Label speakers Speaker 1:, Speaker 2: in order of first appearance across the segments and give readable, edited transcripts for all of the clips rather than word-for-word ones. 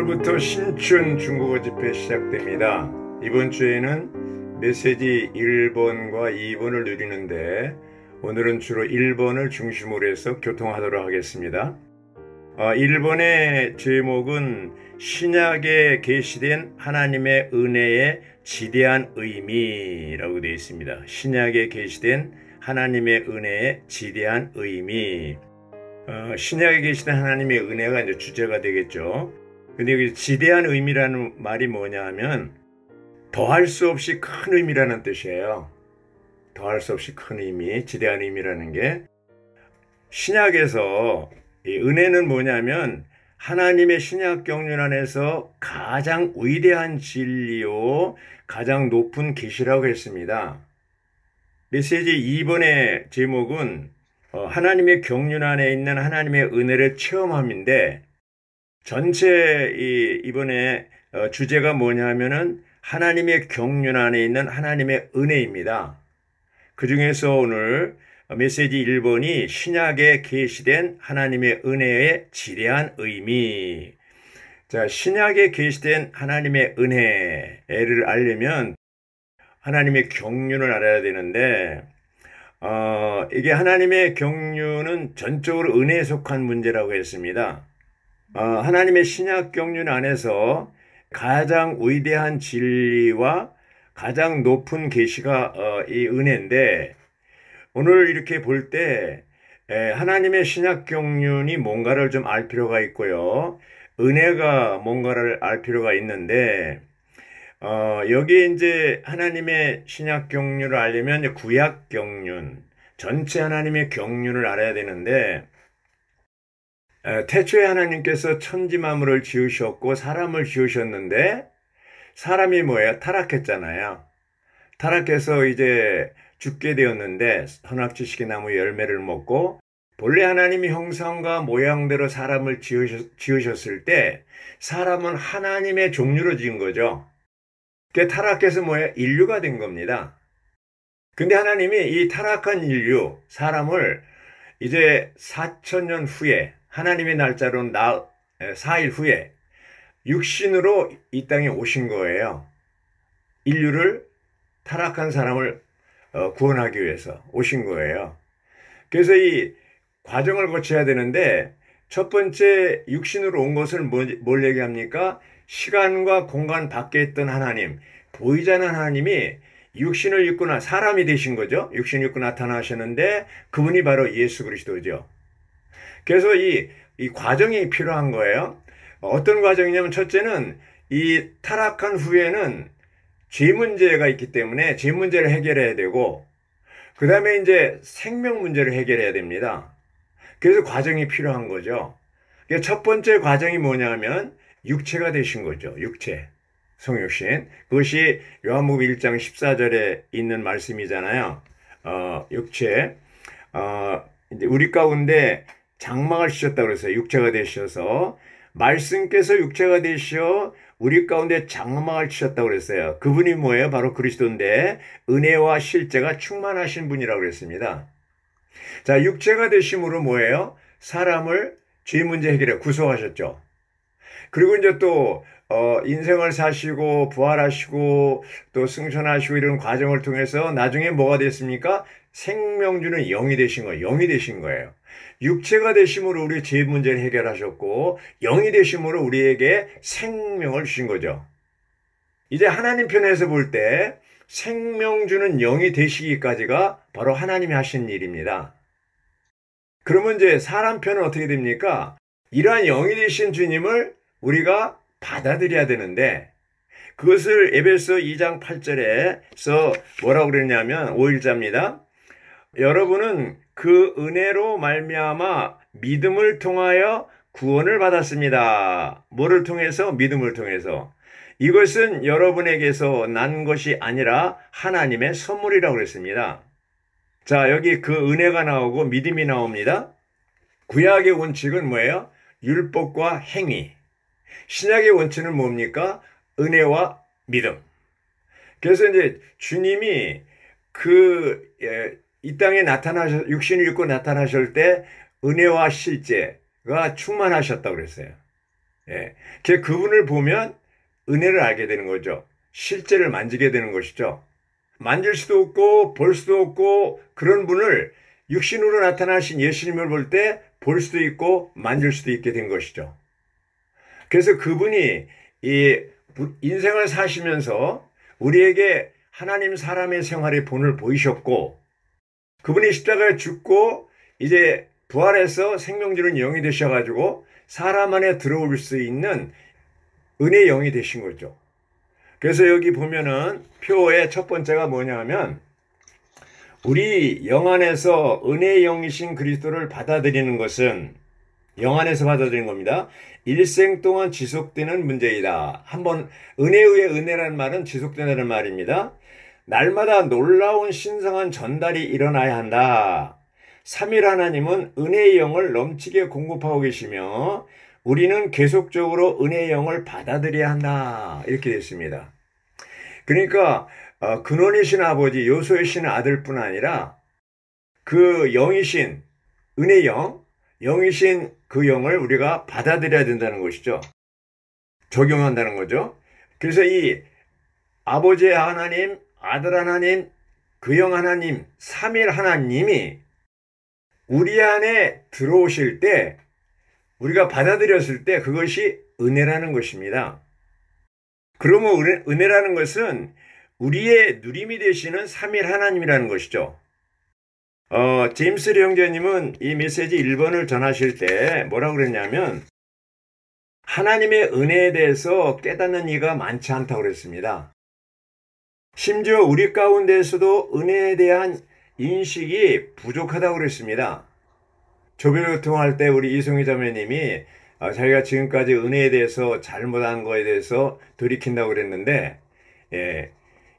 Speaker 1: 오늘부터 신춘 중국어 집회 시작됩니다. 이번 주에는 메시지 1번과 2번을 누리는데 오늘은 주로 1번을 중심으로 해서 교통하도록 하겠습니다. 1번의 제목은 신약에 계시된 하나님의 은혜의 지대한 의미라고 되어 있습니다. 신약에 계시된 하나님의 은혜의 지대한 의미. 신약에 계시된 하나님의 은혜가 이제 주제가 되겠죠. 근데 여기 지대한 의미라는 말이 뭐냐 하면 더할 수 없이 큰 의미라는 뜻이에요. 더할 수 없이 큰 의미, 지대한 의미라는 게 신약에서 이 은혜는 뭐냐면 하나님의 신약 경륜 안에서 가장 위대한 진리요, 가장 높은 계시라고 했습니다. 메시지 2번의 제목은 하나님의 경륜 안에 있는 하나님의 은혜를 체험함인데 전체 이번에 주제가 뭐냐 하면은 하나님의 경륜 안에 있는 하나님의 은혜입니다. 그 중에서 오늘 메시지 1번이 신약에 계시된 하나님의 은혜의 지대한 의미. 자, 신약에 계시된 하나님의 은혜를 알려면 하나님의 경륜을 알아야 되는데 이게 하나님의 경륜은 전적으로 은혜에 속한 문제라고 했습니다. 하나님의 신약 경륜 안에서 가장 위대한 진리와 가장 높은 계시가 이 은혜인데 오늘 이렇게 볼 때 하나님의 신약 경륜이 뭔가를 좀 알 필요가 있고요. 은혜가 뭔가를 알 필요가 있는데 여기에 이제 하나님의 신약 경륜을 알려면 구약 경륜, 전체 하나님의 경륜을 알아야 되는데 태초에 하나님께서 천지 만물을 지으셨고 사람을 지으셨는데 사람이 뭐예요? 타락했잖아요. 타락해서 이제 죽게 되었는데 선악지식의 나무 열매를 먹고 본래 하나님이 형상과 모양대로 사람을 지으셨을 때 사람은 하나님의 종류로 지은 거죠. 그 타락해서 뭐예요? 인류가 된 겁니다. 근데 하나님이 이 타락한 인류, 사람을 이제 4,000년 후에 하나님의 날짜로 4일 후에 육신으로 이 땅에 오신 거예요. 인류를 타락한 사람을 구원하기 위해서 오신 거예요. 그래서 이 과정을 거쳐야 되는데 첫 번째 육신으로 온 것을 뭘 얘기합니까? 시간과 공간 밖에 있던 하나님, 보이지 않는 하나님이 육신을 입고 사람이 되신 거죠. 육신을 입고 나타나셨는데 그분이 바로 예수 그리스도죠. 그래서 이 과정이 필요한 거예요. 어떤 과정이냐면 첫째는 이 타락한 후에는 죄 문제가 있기 때문에 죄 문제를 해결해야 되고 그 다음에 이제 생명 문제를 해결해야 됩니다. 그래서 과정이 필요한 거죠. 첫 번째 과정이 뭐냐면 육체가 되신 거죠. 육체. 성육신. 그것이 요한복음 1장 14절에 있는 말씀이잖아요. 육체. 이제 우리 가운데 장막을 씌셨다고 그랬어요. 육체가 되셔서 말씀께서 육체가 되셔 우리 가운데 장막을 치셨다고 그랬어요. 그분이 뭐예요? 바로 그리스도인데 은혜와 실제가 충만하신 분이라고 그랬습니다. 자, 육체가 되심으로 뭐예요? 사람을 죄 문제 해결해 구속하셨죠. 그리고 이제 또 인생을 사시고 부활하시고 또 승천하시고 이런 과정을 통해서 나중에 뭐가 됐습니까? 생명 주는 영이 되신 거예요. 영이 되신 거예요. 육체가 되심으로 우리 죄 문제를 해결하셨고 영이 되심으로 우리에게 생명을 주신 거죠. 이제 하나님 편에서 볼 때 생명 주는 영이 되시기까지가 바로 하나님이 하신 일입니다. 그러면 이제 사람 편은 어떻게 됩니까? 이러한 영이 되신 주님을 우리가 받아들여야 되는데 그것을 에베소 2장 8절에서 뭐라고 그랬냐면 5일자입니다. 여러분은 그 은혜로 말미암아 믿음을 통하여 구원을 받았습니다. 뭐를 통해서? 믿음을 통해서. 이것은 여러분에게서 난 것이 아니라 하나님의 선물이라고 그랬습니다. 자, 여기 그 은혜가 나오고 믿음이 나옵니다. 구약의 원칙은 뭐예요? 율법과 행위. 신약의 원칙은 뭡니까? 은혜와 믿음. 그래서 이제 주님이 이 땅에 육신을 입고 나타나실 때 은혜와 실제가 충만하셨다고 그랬어요. 예. 그분을 보면 은혜를 알게 되는 거죠. 실제를 만지게 되는 것이죠. 만질 수도 없고 볼 수도 없고 그런 분을 육신으로 나타나신 예수님을 볼 때 볼 수도 있고 만질 수도 있게 된 것이죠. 그래서 그분이 이 인생을 사시면서 우리에게 하나님 사람의 생활의 본을 보이셨고, 그분이 십자가에 죽고 이제 부활해서 생명주는 영이 되셔가지고 사람 안에 들어올 수 있는 은혜의 영이 되신 거죠. 그래서 여기 보면은 표의 첫 번째가 뭐냐 하면 우리 영 안에서 은혜의 영이신 그리스도를 받아들이는 것은 영 안에서 받아들이는 겁니다. 일생 동안 지속되는 문제이다. 한번 은혜의 은혜라는 말은 지속되는 말입니다. 날마다 놀라운 신성한 전달이 일어나야 한다. 삼일 하나님은 은혜의 영을 넘치게 공급하고 계시며 우리는 계속적으로 은혜의 영을 받아들여야 한다. 이렇게 됐습니다. 그러니까 근원이신 아버지 요소이신 아들뿐 아니라 그 영이신 은혜의 영이신 그 영을 우리가 받아들여야 된다는 것이죠. 적용한다는 거죠. 그래서 이 아버지의 하나님, 아들 하나님, 그 영 하나님, 삼일 하나님이 우리 안에 들어오실 때 우리가 받아들였을 때 그것이 은혜라는 것입니다. 그러면 은혜라는 것은 우리의 누림이 되시는 삼일 하나님이라는 것이죠. 제임스 형제님은 이 메시지 1번을 전하실 때 뭐라고 그랬냐면 하나님의 은혜에 대해서 깨닫는 이가 많지 않다고 그랬습니다. 심지어 우리 가운데에서도 은혜에 대한 인식이 부족하다고 그랬습니다. 조별교통할 때 우리 이송희 자매님이 자기가 지금까지 은혜에 대해서 잘못한 거에 대해서 돌이킨다고 그랬는데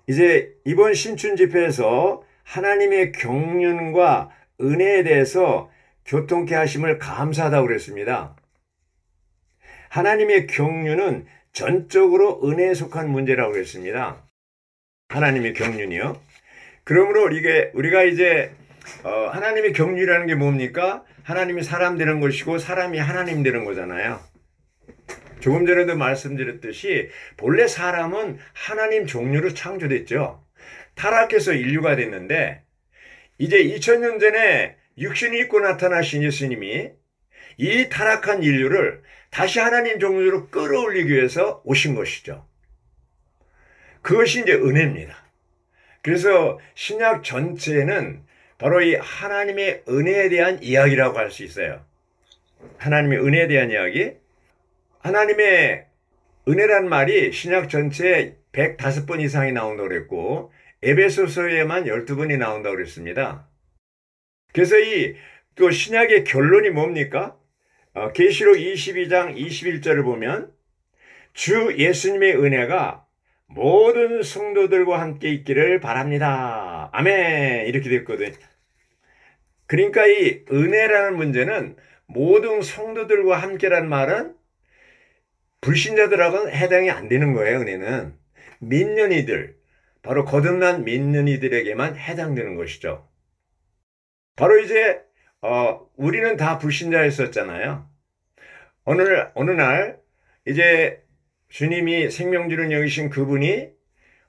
Speaker 1: 이제 이번 신춘 집회에서 하나님의 경륜과 은혜에 대해서 교통케 하심을 감사하다고 그랬습니다. 하나님의 경륜은 전적으로 은혜에 속한 문제라고 그랬습니다. 하나님의 경륜이요. 그러므로 우리가 이제 하나님의 경륜이라는 게 뭡니까? 하나님이 사람 되는 것이고 사람이 하나님 되는 거잖아요. 조금 전에도 말씀드렸듯이 본래 사람은 하나님 종류로 창조됐죠. 타락해서 인류가 됐는데 이제 2000년 전에 육신이 입고 나타나신 예수님이 이 타락한 인류를 다시 하나님 종류로 끌어올리기 위해서 오신 것이죠. 그것이 이제 은혜입니다. 그래서 신약 전체는 바로 이 하나님의 은혜에 대한 이야기라고 할 수 있어요. 하나님의 은혜에 대한 이야기. 하나님의 은혜란 말이 신약 전체에 105번 이상이 나온다고 그랬고 에베소서에만 12번이 나온다고 그랬습니다. 그래서 또 신약의 결론이 뭡니까? 계시록 22장 21절을 보면 주 예수님의 은혜가 모든 성도들과 함께 있기를 바랍니다. 아멘. 이렇게 됐거든요. 그러니까 이 은혜라는 문제는 모든 성도들과 함께란 말은 불신자들하고는 해당이 안 되는 거예요. 은혜는 민년이들, 바로 거듭난 민년이들에게만 해당되는 것이죠. 바로 이제 우리는 다 불신자였었잖아요. 어느 날 이제 주님이 생명주는 여기신 그분이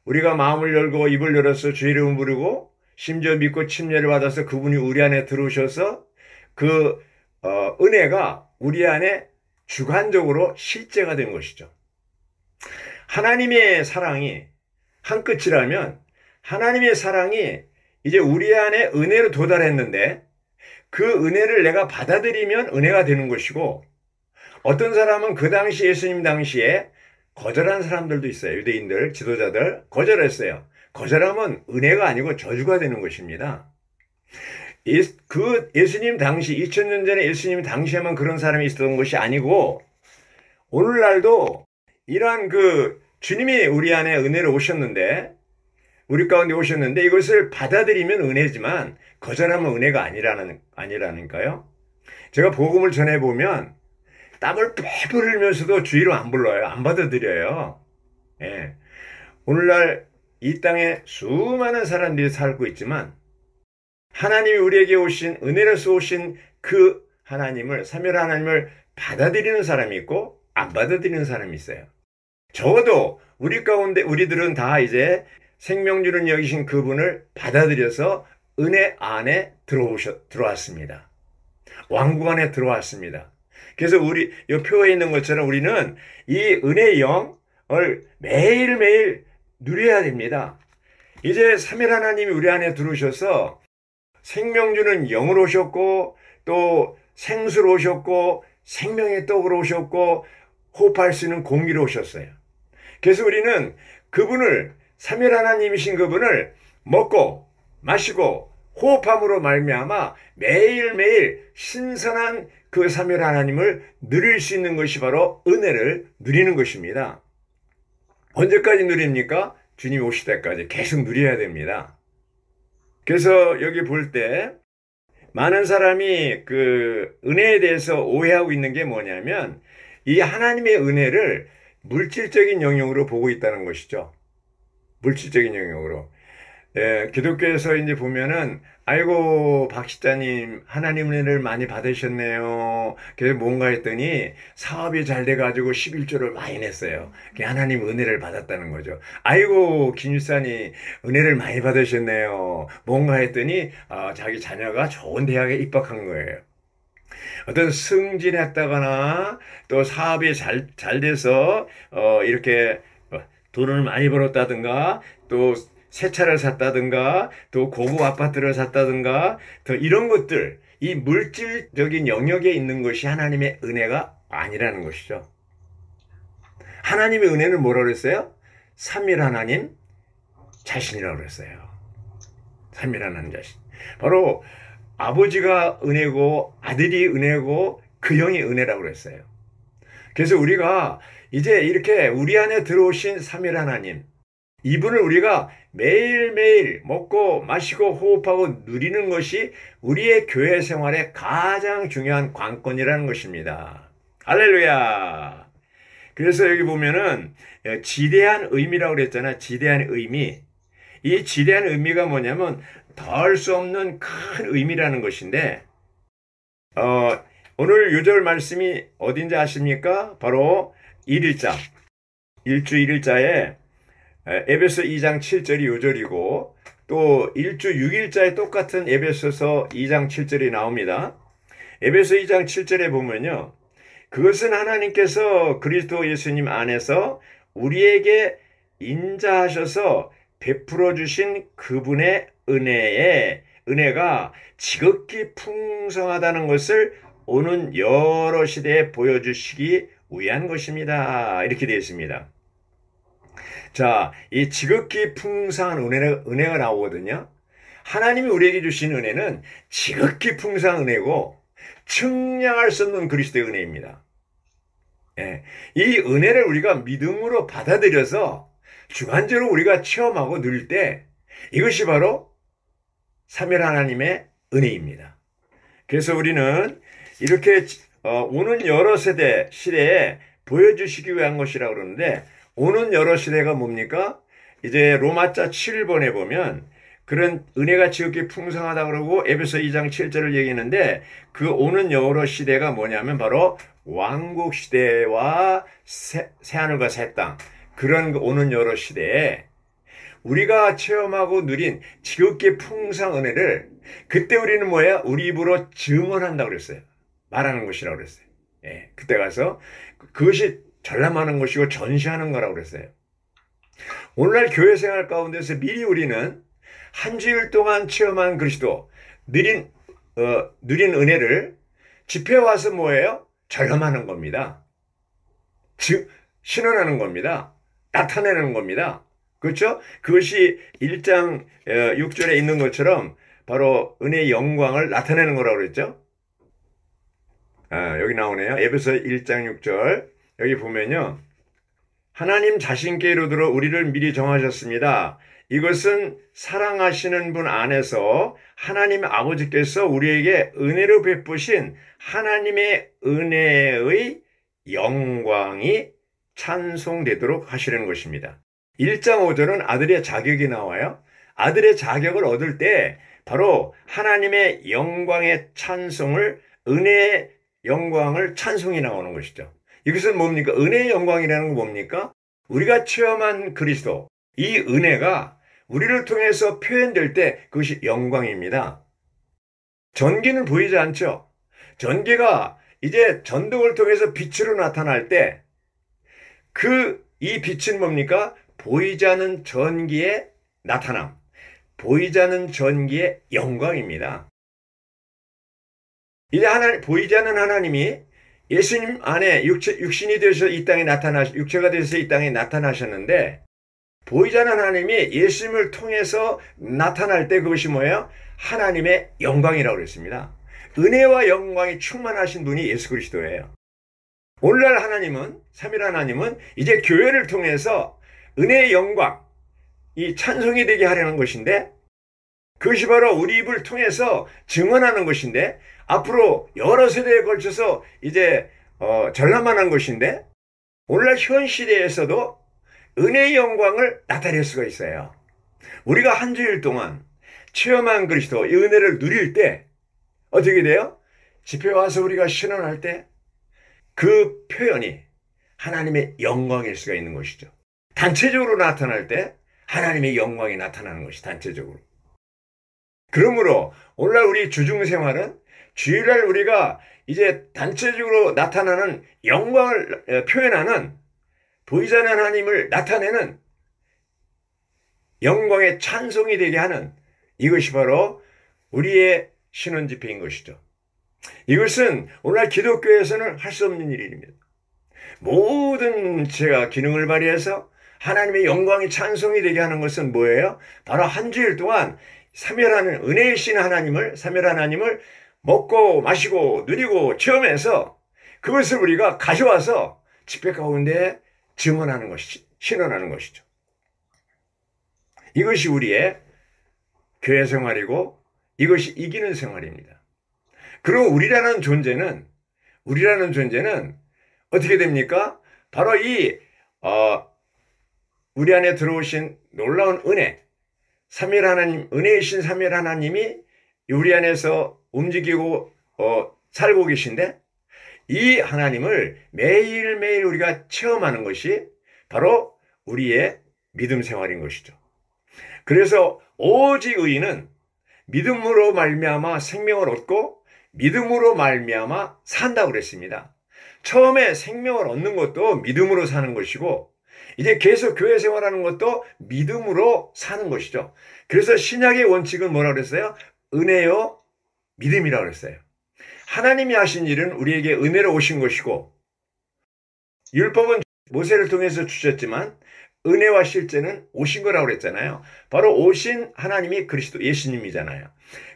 Speaker 1: 우리가 마음을 열고 입을 열어서 주의 이름을 부르고 심지어 믿고 침례를 받아서 그분이 우리 안에 들어오셔서 그 은혜가 우리 안에 주관적으로 실제가 된 것이죠. 하나님의 사랑이 한 끝이라면 하나님의 사랑이 이제 우리 안에 은혜로 도달했는데 그 은혜를 내가 받아들이면 은혜가 되는 것이고 어떤 사람은 그 당시 예수님 당시에 거절한 사람들도 있어요. 유대인들, 지도자들 거절했어요. 거절하면 은혜가 아니고 저주가 되는 것입니다. 그 예수님 당시 2000년 전에 예수님 당시에만 그런 사람이 있었던 것이 아니고 오늘날도 이러한 주님이 우리 안에 은혜로 오셨는데 우리 가운데 오셨는데 이것을 받아들이면 은혜지만 거절하면 은혜가 아니라니까요. 제가 복음을 전해보면 땀을 뻘뻘 흘리면서도 주의로 안 불러요. 안 받아들여요. 예. 오늘날 이 땅에 수많은 사람들이 살고 있지만 하나님이 우리에게 오신 은혜로서 오신 그 하나님을 삼위일 하나님을 받아들이는 사람이 있고 안 받아들이는 사람이 있어요. 적어도 우리 가운데 우리들은 다 이제 생명주는 여기신 그분을 받아들여서 은혜 안에 들어왔습니다. 왕국 안에 들어왔습니다. 그래서 우리 이 표에 있는 것처럼 우리는 이 은혜의 영을 매일매일 누려야 됩니다. 이제 삼위 하나님이 우리 안에 들어오셔서 생명주는 영으로 오셨고 또 생수로 오셨고 생명의 떡으로 오셨고 호흡할 수 있는 공기로 오셨어요. 그래서 우리는 그분을 삼위 하나님이신 그분을 먹고 마시고 호흡함으로 말미암아 매일매일 신선한 그 삼위 하나님을 누릴 수 있는 것이 바로 은혜를 누리는 것입니다. 언제까지 누립니까? 주님이 오실 때까지 계속 누려야 됩니다. 그래서 여기 볼 때 많은 사람이 그 은혜에 대해서 오해하고 있는 게 뭐냐면 이 하나님의 은혜를 물질적인 영역으로 보고 있다는 것이죠. 물질적인 영역으로. 기독교에서 이제 보면은 아이고 박 시자님 하나님 은혜를 많이 받으셨네요. 그래서 뭔가 했더니 사업이 잘 돼가지고 11조를 많이 냈어요. 하나님 은혜를 받았다는 거죠. 아이고 김 집사님 은혜를 많이 받으셨네요. 뭔가 했더니 자기 자녀가 좋은 대학에 입학한 거예요. 어떤 승진했다거나 또 사업이 잘 돼서 이렇게 돈을 많이 벌었다든가 또 새 차를 샀다든가 또 고급 아파트를 샀다든가 또 이런 것들 이 물질적인 영역에 있는 것이 하나님의 은혜가 아니라는 것이죠. 하나님의 은혜는 뭐라고 그랬어요? 삼위 하나님 자신이라고 그랬어요. 삼위 하나님 자신. 바로 아버지가 은혜고 아들이 은혜고 그 영이 은혜라고 그랬어요. 그래서 우리가 이제 이렇게 우리 안에 들어오신 삼위 하나님 이분을 우리가 매일매일 먹고 마시고 호흡하고 누리는 것이 우리의 교회 생활의 가장 중요한 관건이라는 것입니다. 할렐루야. 그래서 여기 보면은 지대한 의미라고 그랬잖아요. 지대한 의미. 이 지대한 의미가 뭐냐면 더할 수 없는 큰 의미라는 것인데 오늘 요절 말씀이 어딘지 아십니까? 바로 1일자 1주 1일자에 에베소 2장 7절이 요절이고 또 1주 6일자에 똑같은 에베소서 2장 7절이 나옵니다. 에베소 2장 7절에 보면요. 그것은 하나님께서 그리스도 예수님 안에서 우리에게 인자하셔서 베풀어 주신 그분의 은혜가 지극히 풍성하다는 것을 오는 여러 시대에 보여주시기 위한 것입니다. 이렇게 되어 있습니다. 자, 이 지극히 풍성한 은혜가 나오거든요. 하나님이 우리에게 주신 은혜는 지극히 풍성한 은혜고 측량할 수 없는 그리스도의 은혜입니다. 이 은혜를 우리가 믿음으로 받아들여서 주관적으로 우리가 체험하고 누릴 때 이것이 바로 삼위 하나님의 은혜입니다. 그래서 우리는 이렇게 오는 여러 시대에 보여주시기 위한 것이라고 그러는데 오는 여러 시대가 뭡니까? 이제 로마자 7번에 보면 그런 은혜가 지극히 풍성하다 그러고 에베소 2장 7절을 얘기했는데 그 오는 여러 시대가 뭐냐면 바로 왕국 시대와 새하늘과 새 땅 그런 오는 여러 시대에 우리가 체험하고 누린 지극히 풍성한 은혜를 그때 우리는 뭐예요? 우리 입으로 증언한다고 그랬어요. 말하는 것이라고 그랬어요. 그때 가서 그것이 전람하는 것이고 전시하는 거라고 그랬어요. 오늘날 교회 생활 가운데서 미리 우리는 한 주일 동안 체험한 그리스도 누린 은혜를 집회에 와서 뭐예요? 전람하는 겁니다. 즉 신원하는 겁니다. 나타내는 겁니다. 그렇죠? 그것이 1장 6절에 있는 것처럼 바로 은혜의 영광을 나타내는 거라고 그랬죠? 여기 나오네요. 에베소 1장 6절. 여기 보면요. 하나님 자신께 이르도록 우리를 미리 정하셨습니다. 이것은 사랑하시는 분 안에서 하나님 아버지께서 우리에게 은혜로 베푸신 하나님의 은혜의 영광이 찬송되도록 하시려는 것입니다. 1장 5절은 아들의 자격이 나와요. 아들의 자격을 얻을 때 바로 하나님의 영광의 찬송을 은혜의 영광을 찬송이 나오는 것이죠. 이것은 뭡니까? 은혜의 영광이라는 건 뭡니까? 우리가 체험한 그리스도, 이 은혜가 우리를 통해서 표현될 때 그것이 영광입니다. 전기는 보이지 않죠? 전기가 이제 전등을 통해서 빛으로 나타날 때 이 빛은 뭡니까? 보이지 않는 전기의 나타남, 보이지 않는 전기의 영광입니다. 이제 보이지 않는 하나님이 예수님 안에 육신이 되어서 이 땅에 육체가 되어서 이 땅에 나타나셨는데, 보이지 않는 하나님이 예수님을 통해서 나타날 때 그것이 뭐예요? 하나님의 영광이라고 그랬습니다. 은혜와 영광이 충만하신 분이 예수 그리스도예요. 오늘날 하나님은, 삼위일 하나님은 이제 교회를 통해서 은혜의 영광, 이 찬송이 되게 하려는 것인데, 그것이 바로 우리 입을 통해서 증언하는 것인데, 앞으로 여러 세대에 걸쳐서 이제 전람만한 것인데, 오늘날 현 시대에서도 은혜의 영광을 나타낼 수가 있어요. 우리가 한 주일 동안 체험한 그리스도, 이 은혜를 누릴 때 어떻게 돼요? 집회 와서 우리가 신원할 때 그 표현이 하나님의 영광일 수가 있는 것이죠. 단체적으로 나타날 때 하나님의 영광이 나타나는 것이 단체적으로. 그러므로 오늘날 우리 주중생활은 주일날 우리가 이제 단체적으로 나타나는 영광을 표현하는, 보이지 않는 하나님을 나타내는 영광의 찬송이 되게 하는, 이것이 바로 우리의 신원 집회인 것이죠. 이것은 오늘날 기독교에서는 할 수 없는 일입니다. 모든 제가 기능을 발휘해서 하나님의 영광이 찬송이 되게 하는 것은 뭐예요? 바로 한 주일 동안 삼위일하는 은혜이신 하나님을, 삼위일 하나님을 먹고 마시고 누리고 체험해서 그것을 우리가 가져와서 집회 가운데 증언하는 것이죠. 신원하는 것이죠. 이것이 우리의 교회 생활이고 이것이 이기는 생활입니다. 그리고 우리라는 존재는 어떻게 됩니까? 바로 우리 안에 들어오신 놀라운 은혜, 삼위일 하나님, 은혜이신 삼위일 하나님이 우리 안에서 움직이고 살고 계신데, 이 하나님을 매일매일 우리가 체험하는 것이 바로 우리의 믿음 생활인 것이죠. 그래서 오직 의인은 믿음으로 말미암아 생명을 얻고 믿음으로 말미암아 산다고 그랬습니다. 처음에 생명을 얻는 것도 믿음으로 사는 것이고, 이제 계속 교회 생활하는 것도 믿음으로 사는 것이죠. 그래서 신약의 원칙은 뭐라고 그랬어요? 은혜요, 믿음이라고 그랬어요. 하나님이 하신 일은 우리에게 은혜로 오신 것이고, 율법은 모세를 통해서 주셨지만 은혜와 실제는 오신 거라고 그랬잖아요. 바로 오신 하나님이 그리스도 예수님이잖아요.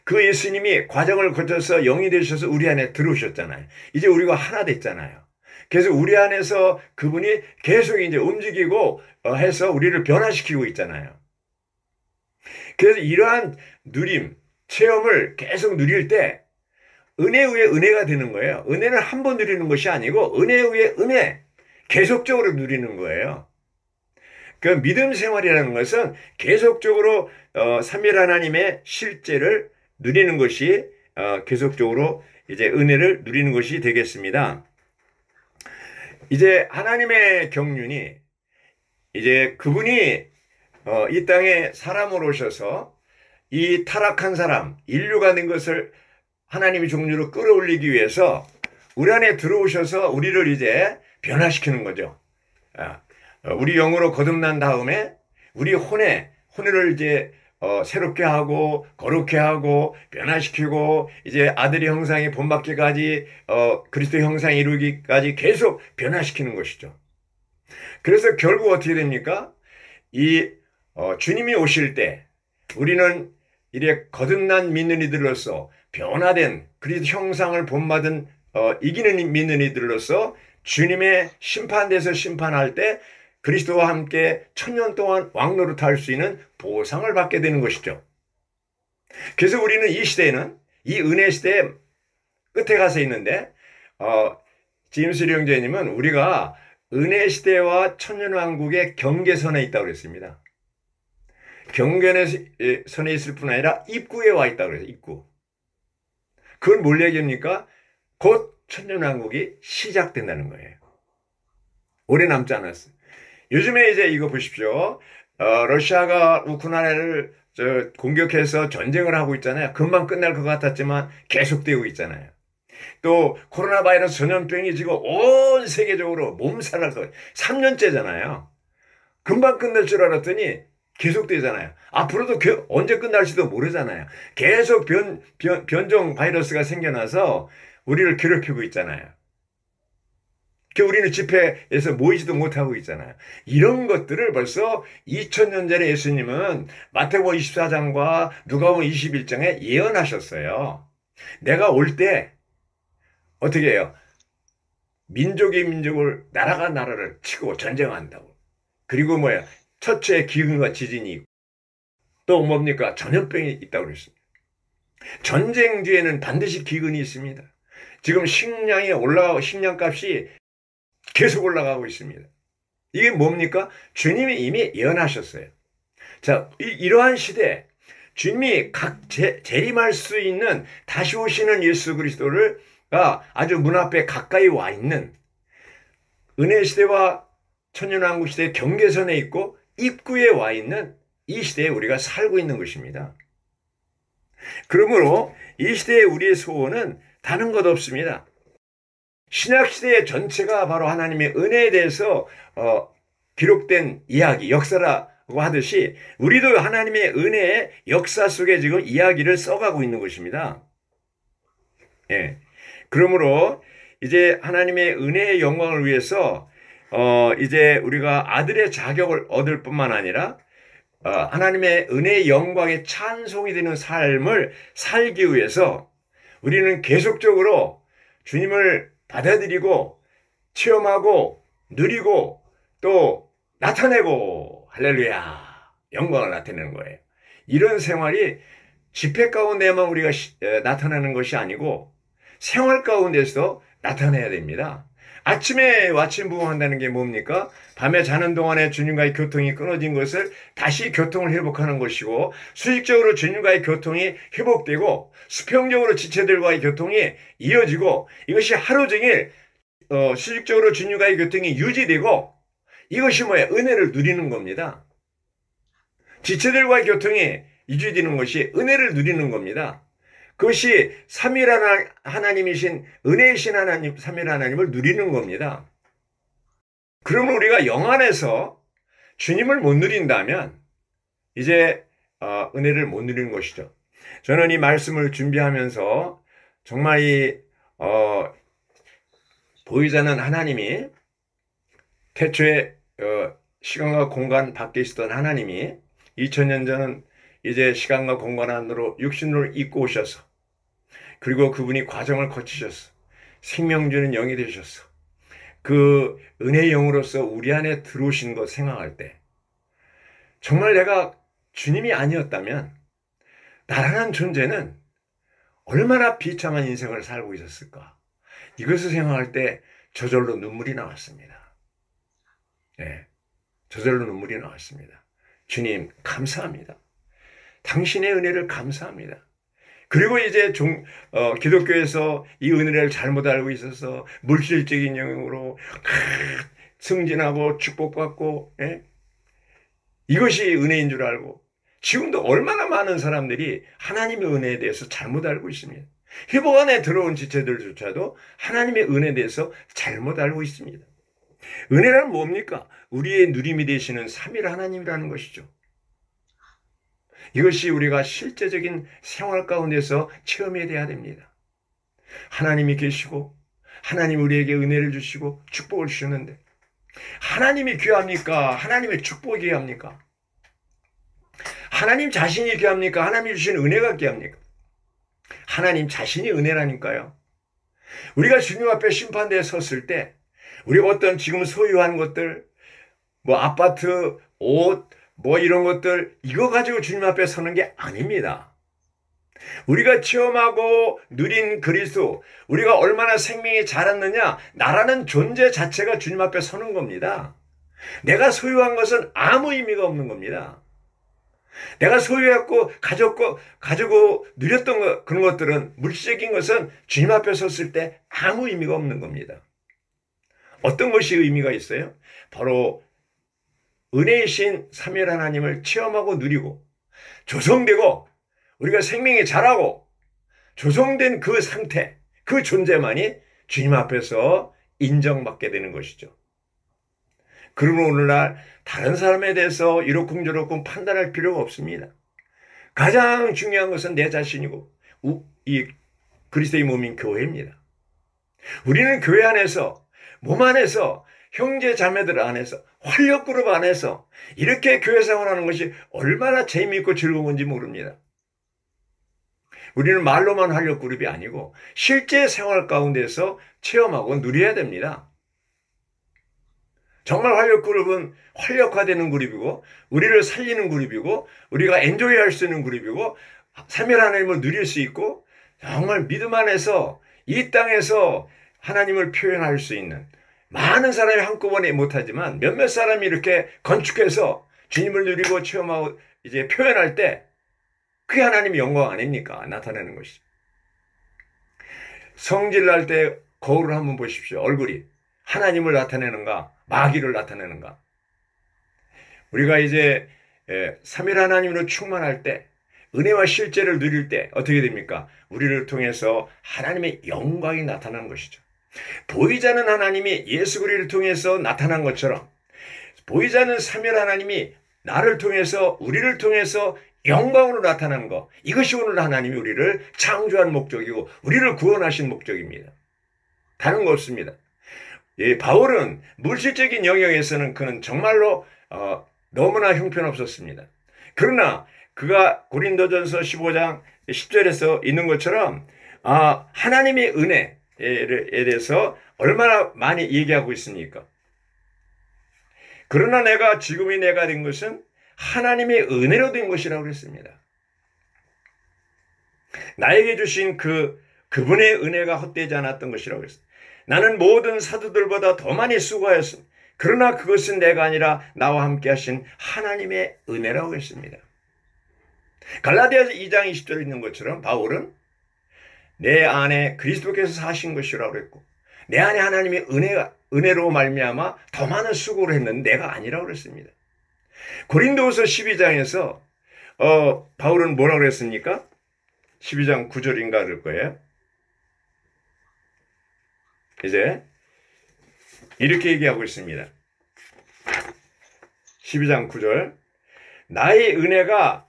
Speaker 1: 그 예수님이 과정을 거쳐서 영이 되셔서 우리 안에 들어오셨잖아요. 이제 우리가 하나 됐잖아요. 그래서 우리 안에서 그분이 계속 이제 움직이고 해서 우리를 변화시키고 있잖아요. 그래서 이러한 누림, 체험을 계속 누릴 때 은혜 위에 은혜가 되는 거예요. 은혜는 한 번 누리는 것이 아니고 은혜 위에 은혜, 계속적으로 누리는 거예요. 그 믿음 생활이라는 것은 계속적으로 삼위일 하나님의 실제를 누리는 것이 계속적으로 이제 은혜를 누리는 것이 되겠습니다. 이제 하나님의 경륜이 이제 그분이 이 땅에 사람으로 오셔서 이 타락한 사람, 인류가 된 것을 하나님의 종류로 끌어올리기 위해서 우리 안에 들어오셔서 우리를 이제 변화시키는 거죠. 우리 영으로 거듭난 다음에 우리 혼을 이제 새롭게 하고 거룩해 하고 변화시키고 이제 아들의 형상이 본받기까지 그리스도 형상에 이루기까지 계속 변화시키는 것이죠. 그래서 결국 어떻게 됩니까? 주님이 오실 때 우리는 이래 거듭난 믿는 이들로서 변화된 그리스도 형상을 본받은 이기는 믿는 이들로서 주님의 심판대에서 심판할 때 그리스도와 함께 1000년 동안 왕노릇할 수 있는 보상을 받게 되는 것이죠. 그래서 우리는 이 시대에는 이 은혜 시대의 끝에 가서 있는데 짐스리 형제님은 우리가 은혜 시대와 천년왕국의 경계선에 있다고 그랬습니다. 경계선에 있을 뿐 아니라 입구에 와 있다고 그래요. 입구. 그건 뭘 얘기합니까? 곧 천년왕국이 시작된다는 거예요. 오래 남지 않았어요. 요즘에 이제 이거 보십시오. 러시아가 우크라이나를 공격해서 전쟁을 하고 있잖아요. 금방 끝날 것 같았지만 계속되고 있잖아요. 또 코로나 바이러스 전염병이 지금 온 세계적으로 몸살을 3년째잖아요. 금방 끝날 줄 알았더니 계속되잖아요. 앞으로도 언제 끝날지도 모르잖아요. 계속 변종 바이러스가 생겨나서 우리를 괴롭히고 있잖아요. 우리는 집회에서 모이지도 못하고 있잖아요. 이런 것들을 벌써 2000년 전에 예수님은 마태복음 24장과 누가복음 21장에 예언하셨어요. 내가 올 때 어떻게 해요? 민족이 민족을, 나라가 나라를 치고 전쟁한다고. 그리고 뭐야? 첫째 기근과 지진이 있고, 또 뭡니까? 전염병이 있다고 그랬습니다. 전쟁 뒤에는 반드시 기근이 있습니다. 지금 식량값이 계속 올라가고 있습니다. 이게 뭡니까? 주님이 이미 예언하셨어요. 자, 이러한 시대에 주님이 재림할 수 있는 다시 오시는 예수 그리스도가 아주 문 앞에 가까이 와 있는 은혜 시대와 천년왕국 시대의 경계선에 있고 입구에 와 있는 이 시대에 우리가 살고 있는 것입니다. 그러므로 이 시대에 우리의 소원은 다른 것 없습니다. 신약시대의 전체가 바로 하나님의 은혜에 대해서 기록된 이야기, 역사라고 하듯이 우리도 하나님의 은혜의 역사 속에 지금 이야기를 써가고 있는 것입니다. 예. 그러므로 이제 하나님의 은혜의 영광을 위해서 이제 우리가 아들의 자격을 얻을 뿐만 아니라 하나님의 은혜의 영광에 찬송이 되는 삶을 살기 위해서 우리는 계속적으로 주님을 받아들이고 체험하고 누리고 또 나타내고 할렐루야 영광을 나타내는 거예요. 이런 생활이 집회 가운데만 우리가 나타나는 것이 아니고 생활 가운데서 나타내야 됩니다. 아침에 와침부응한다는 게 뭡니까? 밤에 자는 동안에 주님과의 교통이 끊어진 것을 다시 교통을 회복하는 것이고 수직적으로 주님과의 교통이 회복되고 수평적으로 지체들과의 교통이 이어지고 이것이 하루 종일 수직적으로 주님과의 교통이 유지되고 이것이 뭐예요? 은혜를 누리는 겁니다. 지체들과의 교통이 유지되는 것이 은혜를 누리는 겁니다. 그것이 삼위 하나님이신 은혜이신 하나님, 삼위 하나님을 누리는 겁니다. 그러면 우리가 영 안에서 주님을 못 누린다면 이제 은혜를 못 누리는 것이죠. 저는 이 말씀을 준비하면서 정말 이 보이지 않는 하나님이 태초에 시간과 공간 밖에 있었던 하나님이 2000년 전 이제 시간과 공간 안으로 육신으로 입고 오셔서 그리고 그분이 과정을 거치셔서 생명 주는 영이 되셔서 그 은혜의 영으로서 우리 안에 들어오신 것 생각할 때 정말 내가 주님이 아니었다면 나라는 존재는 얼마나 비참한 인생을 살고 있었을까. 이것을 생각할 때 저절로 눈물이 나왔습니다. 네, 저절로 눈물이 나왔습니다. 주님 감사합니다. 당신의 은혜를 감사합니다. 그리고 이제 기독교에서 이 은혜를 잘못 알고 있어서 물질적인 영역으로 승진하고 축복받고 이것이 은혜인 줄 알고 지금도 얼마나 많은 사람들이 하나님의 은혜에 대해서 잘못 알고 있습니다. 회복 안에 들어온 지체들조차도 하나님의 은혜에 대해서 잘못 알고 있습니다. 은혜란 뭡니까? 우리의 누림이 되시는 삼위일 하나님이라는 것이죠. 이것이 우리가 실제적인 생활 가운데서 체험해야 돼야 됩니다. 하나님이 계시고 하나님 우리에게 은혜를 주시고 축복을 주셨는데 하나님이 귀합니까? 하나님의 축복이 귀합니까? 하나님 자신이 귀합니까? 하나님이 주신 은혜가 귀합니까? 하나님 자신이 은혜라니까요. 우리가 주님 앞에 심판대에 섰을 때 우리가 어떤 지금 소유한 것들 아파트, 옷, 이런 것들 이거 가지고 주님 앞에 서는 게 아닙니다. 우리가 체험하고 누린 그리스도, 우리가 얼마나 생명이 자랐느냐, 나라는 존재 자체가 주님 앞에 서는 겁니다. 내가 소유한 것은 아무 의미가 없는 겁니다. 내가 소유했고 가지고 누렸던 그런 것들은 물질적인 것은 주님 앞에 섰을 때 아무 의미가 없는 겁니다. 어떤 것이 의미가 있어요? 바로 은혜이신 삼위일 하나님을 체험하고 누리고 조성되고 우리가 생명이 자라고 조성된 그 상태, 그 존재만이 주님 앞에서 인정받게 되는 것이죠. 그러므로 오늘날 다른 사람에 대해서 이러쿵저러쿵 판단할 필요가 없습니다. 가장 중요한 것은 내 자신이고 이 그리스도의 몸인 교회입니다. 우리는 교회 안에서, 몸 안에서, 형제 자매들 안에서, 활력그룹 안에서 이렇게 교회 생활하는 것이 얼마나 재미있고 즐거운 건지 모릅니다. 우리는 말로만 활력그룹이 아니고 실제 생활 가운데서 체험하고 누려야 됩니다. 정말 활력그룹은 활력화되는 그룹이고 우리를 살리는 그룹이고 우리가 엔조이할 수 있는 그룹이고 삼위일 하나님을 누릴 수 있고 정말 믿음 안에서 이 땅에서 하나님을 표현할 수 있는 많은 사람이 한꺼번에 못하지만 몇몇 사람이 이렇게 건축해서 주님을 누리고 체험하고 이제 표현할 때 그게 하나님의 영광 아닙니까? 나타내는 것이. 성질날 때 거울을 한번 보십시오. 얼굴이 하나님을 나타내는가 마귀를 나타내는가. 우리가 이제 삼위일 하나님으로 충만할 때 은혜와 실제를 누릴 때 어떻게 됩니까? 우리를 통해서 하나님의 영광이 나타나는 것이죠. 보이지 않는 하나님이 예수 그리스도를 통해서 나타난 것처럼 보이지 않는 삼위일 하나님이 나를 통해서 우리를 통해서 영광으로 나타나는 것, 이것이 오늘 하나님이 우리를 창조한 목적이고 우리를 구원하신 목적입니다. 다른 거 없습니다. 예, 바울은 물질적인 영역에서는 그는 정말로 너무나 형편없었습니다. 그러나 그가 고린도전서 15장 10절에서 있는 것처럼 하나님의 은혜에 대해서 얼마나 많이 얘기하고 있습니까? 그러나 내가 지금의 내가 된 것은 하나님의 은혜로 된 것이라고 그랬습니다. 나에게 주신 그분의 은혜가 헛되지 않았던 것이라고 그랬습니다. 나는 모든 사도들보다 더 많이 수고하였습니다. 그러나 그것은 내가 아니라 나와 함께 하신 하나님의 은혜라고 했습니다. 갈라디아서 2장 20절에 있는 것처럼 바울은 내 안에 그리스도께서 사신 것이라고 그랬고 내 안에 하나님의 은혜로 말미암아 더 많은 수고를 했는데 내가 아니라고 그랬습니다. 고린도후서 12장에서 바울은 뭐라고 그랬습니까? 12장 9절인가 그럴 거예요. 이제 이렇게 얘기하고 있습니다. 12장 9절 나의 은혜가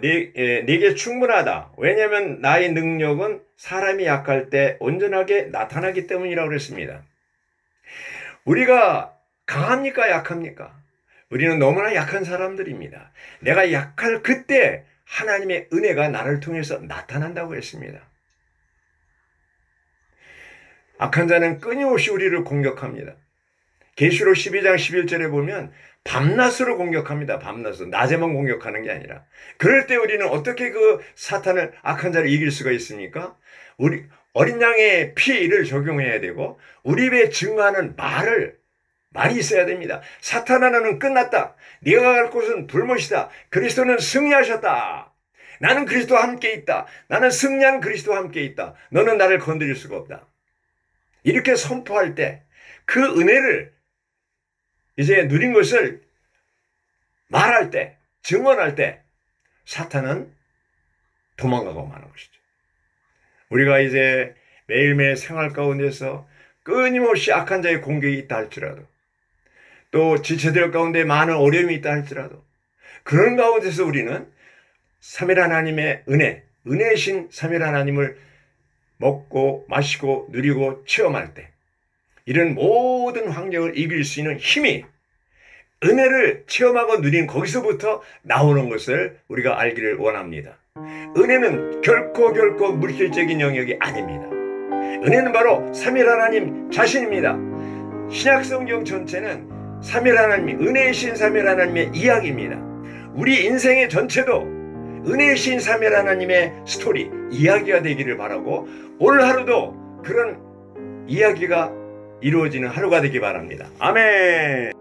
Speaker 1: 네게 충분하다. 왜냐하면 나의 능력은 사람이 약할 때 온전하게 나타나기 때문이라고 그랬습니다. 우리가 강합니까? 약합니까? 우리는 너무나 약한 사람들입니다. 내가 약할 그때 하나님의 은혜가 나를 통해서 나타난다고 했습니다. 악한 자는 끊임없이 우리를 공격합니다. 계시록 12장 11절에 보면 밤낮으로 공격합니다. 밤낮으로. 낮에만 공격하는 게 아니라. 그럴 때 우리는 어떻게 그 사탄을 악한 자를 이길 수가 있습니까? 우리 어린 양의 피를 적용해야 되고 우리 입에 증거하는 말이 있어야 됩니다. 사탄아 너는 끝났다. 네가 갈 곳은 불못이다. 그리스도는 승리하셨다. 나는 그리스도와 함께 있다. 나는 승리한 그리스도와 함께 있다. 너는 나를 건드릴 수가 없다. 이렇게 선포할 때 그 은혜를 이제 누린 것을 말할 때, 증언할 때 사탄은 도망가고 마는 것이죠. 우리가 이제 매일매일 생활 가운데서 끊임없이 악한 자의 공격이 있다 할지라도 또 지체들 가운데 많은 어려움이 있다 할지라도 그런 가운데서 우리는 삼위일 하나님의 은혜이신 삼위일 하나님을 먹고 마시고 누리고 체험할 때 이런 모든 환경을 이길 수 있는 힘이 은혜를 체험하고 누린 거기서부터 나오는 것을 우리가 알기를 원합니다. 은혜는 결코 물질적인 영역이 아닙니다. 은혜는 바로 삼위일 하나님 자신입니다. 신약성경 전체는 삼위일 하나님, 은혜이신 삼위일 하나님의 이야기입니다. 우리 인생의 전체도 은혜이신 삼위일 하나님의 스토리, 이야기가 되기를 바라고 오늘 하루도 그런 이야기가 이루어지는 하루가 되기 바랍니다. 아멘.